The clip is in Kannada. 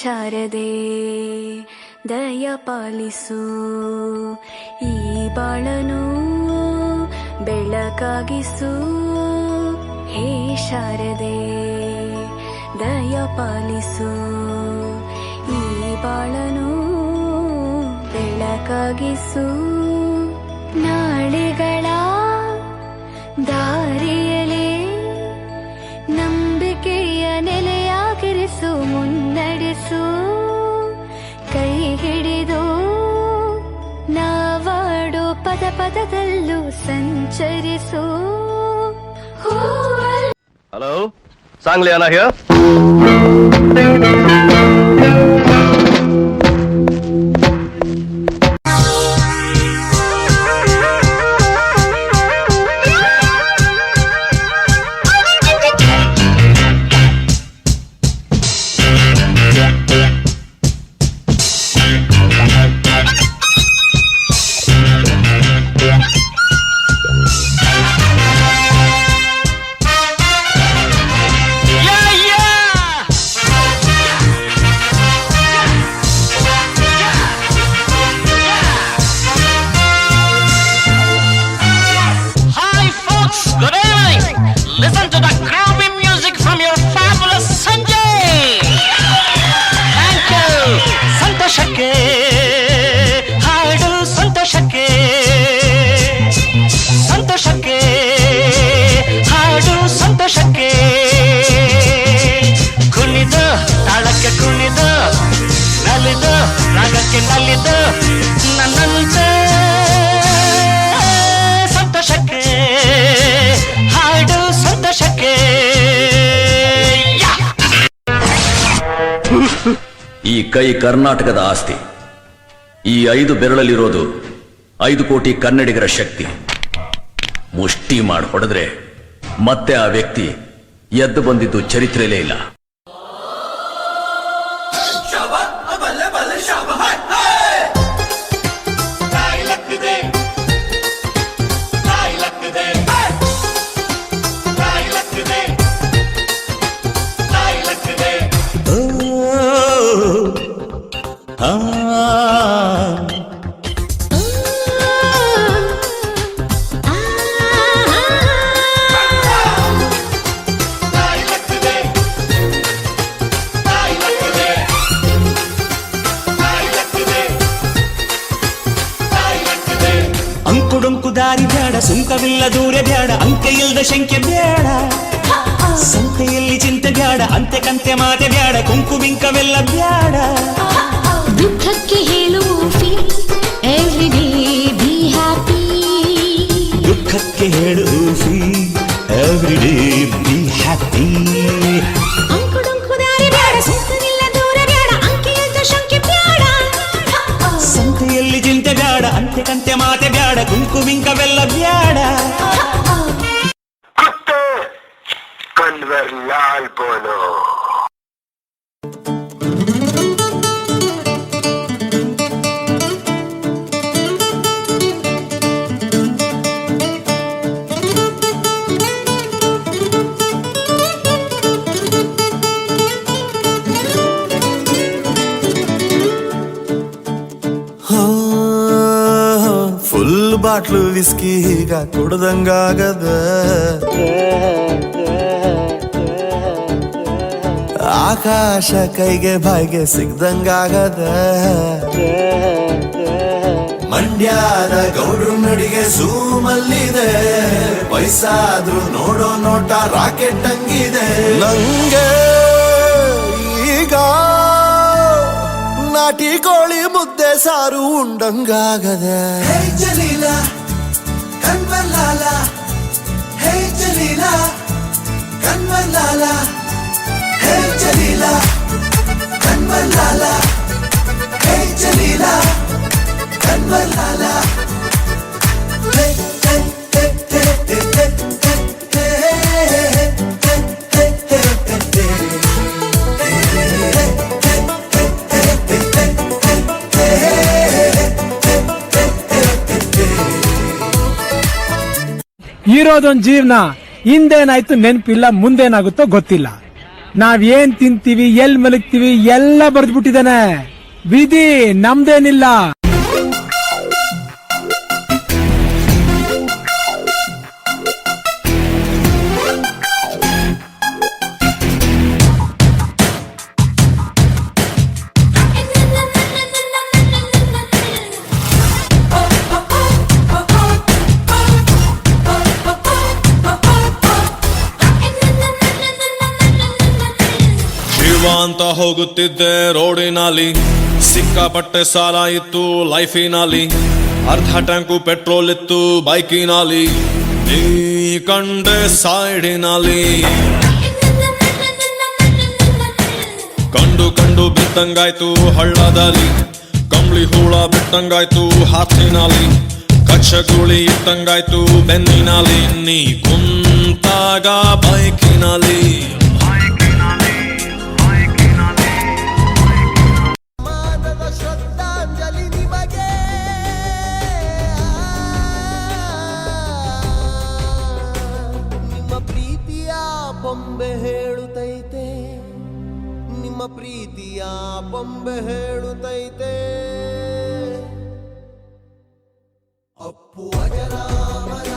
ಶಾರದೆ ದಯ ಪಾಲಿಸು, ಈ ಬಾಳನು ಬೆಳಕಾಗಿಸು. ಹೇ ಶಾರದೆ ದಯ ಪಾಲಿಸು, ಈ ಬಾಳನು ಬೆಳಕಾಗಿಸು. ನಾಳೆಗಳ ದಾರಿಯಲೇ ನಂಬಿಕೆಯ ನೆಲೆಯಾಗಿರಿಸು, ಮುನ್ನಡೆಸು. ಕೈ ಹಿಡಿದು ನಾವಾಡೋ ಪದ ಪದದಲ್ಲೂ ಸಂಚರಿಸು. Hello, Sangliana here. Listen to the groovy music from your fabulous Sanjay. Thank you. ಸಂತೋಷಕ್ಕೆ ಹಾಡು, ಸಂತೋಷಕ್ಕೆ ಸಂತೋಷಕ್ಕೆ ಹಾಡು, ಸಂತೋಷಕ್ಕೆ ಕುಣಿದು ತಾಳಕ್ಕೆ ಕುಣಿದು ನಲಿದು ರಾಗಕ್ಕೆ ನಲಿದು ನನ್ನಂತೆ ಸಂತೋಷಕ್ಕೆ ಹಾಡು, ಸಂತೋಷಕ್ಕೆ. ಈ ಕೈ ಕರ್ನಾಟಕದ ಆಸ್ತಿ. ಈ 5 ಬೆರಳಲ್ಲಿರೋದು 5 ಕೋಟಿ ಕನ್ನಡಿಗರ ಶಕ್ತಿ. ಮುಷ್ಟಿ ಮಾಡಿ ಹೊಡೆದ್ರೆ ಮತ್ತೆ ಆ ವ್ಯಕ್ತಿ ಎದ್ದು ಬಂದಿದ್ದು ಚರಿತ್ರೆಯಲ್ಲೇ ಇಲ್ಲ. ಅಂಕುಡೊಂಕು ದಾರಿ ಬ್ಯಾಡ, ಸುಂಕವಿಲ್ಲ ದೂರ ಬ್ಯಾಡ, ಅಂಕೆ ಇಲ್ದ ಶಂಕೆ ಬ್ಯಾಡ, ಸಂತೆಯಲ್ಲಿ ಚಿಂತೆ ಬ್ಯಾಡ, ಅಂತೆ ಕಂತೆ ಮಾತೆ ಬ್ಯಾಡ, ಕುಂಕು ಬಿಂಕವೆಲ್ಲ ಬ್ಯಾಡ. ದುಃಖಕ್ಕೆ ಹೇಳು ಎವ್ರಿ ಡೇ ಬಿ ಹ್ಯಾಪಿ, ದುಃಖಕ್ಕೆ ಹೇಳು ಎವ್ರಿ ಡೇ ಬಿ ಹ್ಯಾಪಿ. ಅಂಕುಡೊಂಕು ದಾರಿ ಬ್ಯಾಡ, ಸುಂಕವಿಲ್ಲ ದೂರ ಬ್ಯಾಡ, ಅಂಕೆ ಇಲ್ದ ಶಂಕೆ ಬ್ಯಾಡ, ಸಂತೆಯಲ್ಲಿ ಚಿಂತೆ ಬ್ಯಾಡ, ಅಂತೆ ಕಂತೆ ಮಾತೆ ಬ್ಯಾಡ, ಕುಂಕು ಬಿಂಕವೆಲ್ಲ ಬ್ಯಾಡ. कन्वर लाल बोलो. ಫುಲ್ ಬಾಟ್ಲು ವಿಸ್ಕಿ ಈಗ ಕುಡ್ದಂಗಾಗದ, ಆಕಾಶ ಕೈಗೆ ಬಾಯಿಗೆ ಸಿಗ್ದಂಗಾಗದ, ಮಂಡ್ಯದ ಗೌಡ್ರು ನಡಿಗೆ ಝೂಮಲ್ಲಿದೆ, ವಯಸ್ಸಾದ್ರೂ ನೋಡೋ ನೋಟ ರಾಕೆಟ್ ಹಂಗಿದೆ. ನಂಗೆ ಈಗ ನಾಟಿ ಕೋಳಿ ಮುದ್ದೆ ಸಾರು ಉಂಡಂಗಾಗದೆ. ಹೇ ಜಲೀಲ ಕನ್ವರ್ಲಾಲ, ಹೇ ಜಲೀಲ ಕನ್ವರ್ಲಾಲ, ಹೇ ಜಲೀಲ ಕನ್ವರ್ಲಾಲ, ಹೇ ಜಲೀಲ ಕನ್ವರ್ಲಾಲ. ಇರೋದೊಂದು ಜೀವನ, ಹಿಂದೇನಾಯ್ತು ನೆನಪಿಲ್ಲ, ಮುಂದೇನಾಗುತ್ತೋ ಗೊತ್ತಿಲ್ಲ. ನಾವೇನ್ ತಿಂತೀವಿ ಎಲ್ ಮಲಗ್ತೀವಿ ಎಲ್ಲ ಬರ್ದ್ಬಿಟ್ಟಿದಾನೆ. ವಿಧಿ ನಮ್ದೇನಿಲ್ಲ. ಅಂತ ಹೋಗುತ್ತಿದ್ದೆ ರೋಡಿನಲ್ಲಿ, ಸಿಕ್ಕಾಪಟ್ಟೆ ಸಾಲ ಇತ್ತು ಲೈಫಿನಲ್ಲಿ, ಅರ್ಧ ಟ್ಯಾಂಕು ಪೆಟ್ರೋಲ್ ಇತ್ತು ಬೈಕಿನಲ್ಲಿ, ನೀ ಕಂಡೆ ಸೈಡಿನಲ್ಲಿ. ಕಂಡು ಕಂಡು ಬಿತ್ತಂಗಾಯ್ತು ಹಳ್ಳದಲ್ಲಿ, ಕಂಬಳಿ ಹೂಳ ಬಿಟ್ಟಂಗಾಯ್ತು ಹಾಸಿನಲ್ಲಿ, ಕಚ್ಚಗುಳಿ ಇಟ್ಟಂಗಾಯ್ತು ಬೆನ್ನಿನಲ್ಲಿ, ನೀ ಕುಂತಾಗ ಬೈಕಿನಲ್ಲಿ. ಬೊಂಬೆ ಹೇಳುತ್ತೈತೆ, ನಿಮ್ಮ ಪ್ರೀತಿಯ ಬೊಂಬೆ ಹೇಳುತ್ತೈತೆ. ಅಪ್ಪು ಅಜರಾಮರ,